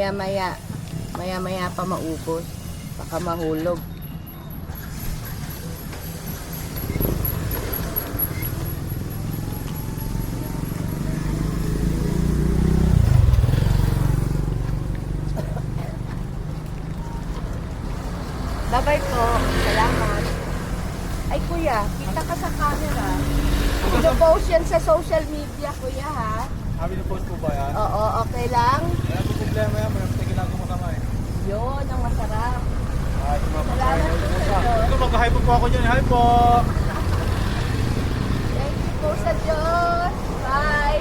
maya-maya. Maya-maya pa maubos. Baka mahulog. Bye-bye po. Salamat. Ay, kuya, kita ka sa camera. Ino-post yan sa social media, kuya, ha? Post po ba yan? Oo, okay lang? Kaya po problema yan, mayroon tayo ginagawa masama eh. Yun, ang masarap. Ay, Salamat po sa inyo. ito, mag-hi po ako dyan. Hi po! Thank you po sa Diyos. Bye.